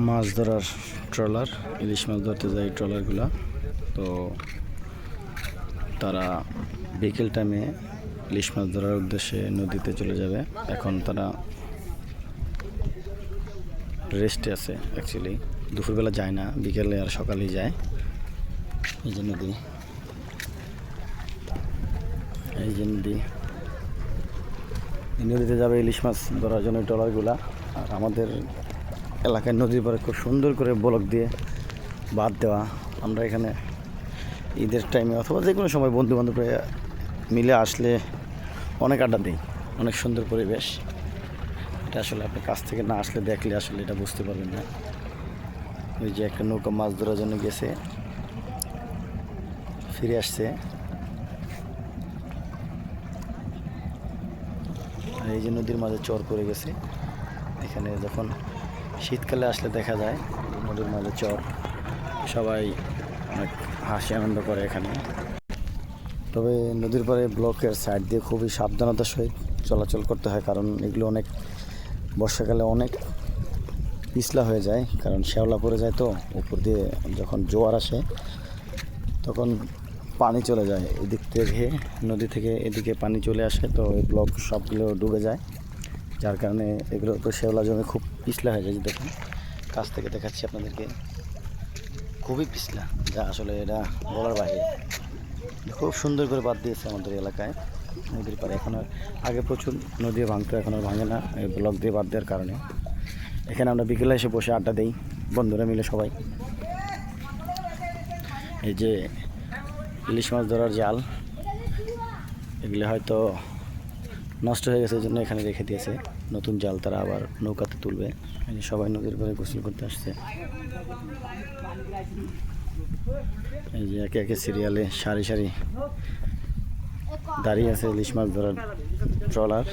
মাছ ধরার ট্রলার, ইলিশ মাছ ধরতে যায় ট্রলারগুলা। তো তারা বিকেল টাইমে ইলিশ মাছ ধরার উদ্দেশ্যে নদীতে চলে যাবে। এখন তারা রেস্টে আছে। অ্যাকচুয়ালি দুপুরবেলা যায় না, বিকেলে আর সকালেই যায়। এই যে নদী, এই যে নদী, এই নদীতে যাবে ইলিশ মাছ ধরার জন্য ট্রলারগুলা। আর আমাদের এলাকায় নদীর পাড়ে খুব সুন্দর করে ব্লক দিয়ে বাঁধ দেওয়া। আমরা এখানে ঈদের টাইমে অথবা যে কোনো সময় বন্ধু বান্ধবরা মিলে আসলে অনেক আড্ডা দিই। অনেক সুন্দর পরিবেশ। এটা আসলে আপনি কাছ থেকে না আসলে দেখলে আসলে এটা বুঝতে পারবেন না। ওই যে একটা নৌকা মাছ ধরার জন্য গেছে, ফিরে আসছে। আর এই যে নদীর মাঝে চর পড়ে গেছে। এখানে যখন শীতকালে আসলে দেখা যায় নদীর মাঝে চর, সবাই অনেক হাসি আনন্দ করে এখানে। তবে নদীর পাড়ে ব্লকের সাইড দিয়ে খুবই সাবধানতার সহিত চলাচল করতে হয়, কারণ এগুলো অনেক বর্ষাকালে অনেক পিছলা হয়ে যায়, কারণ শ্যাওলা পড়ে যায়। তো উপর দিয়ে যখন জোয়ার আসে তখন পানি চলে যায় এদিক থেকে, নদী থেকে এদিকে পানি চলে আসে। তো এই ব্লক সবগুলো ডুবে যায়, যার কারণে এগুলোর উপর শ্যাওলা জমে খুব পিছলা হয়ে যায়। দেখুন কাছ থেকে দেখাচ্ছি আপনাদেরকে, খুবই পিছলা, যা আসলে এটা বলার বাইরে। খুব সুন্দর করে বাঁধ দিয়েছে আমাদের এলাকায় নদীর পাড়ে। এখন আগে প্রচুর নদী ভাঙতো, এখন আর ভাঙে না এই ব্লক দিয়ে বাঁধ দেওয়ার কারণে। এখানে আমরা বিকেলে এসে বসে আড্ডা দিই বন্ধুরা মিলে সবাই। এই যে ইলিশ মাছ ধরার জাল, এগুলো হয়তো নষ্ট হয়ে গেছে, এই জন্য এখানে রেখে দিয়েছে। নতুন জাল তারা আবার নৌকাতে তুলবে। এই যে সবাই নদীর পাড়ে গোসল করতে আসছে। এই যে একে একে সিরিয়ালে সারি সারি দাঁড়িয়ে আছে ইলিশ মাছ ধরার ট্রলার।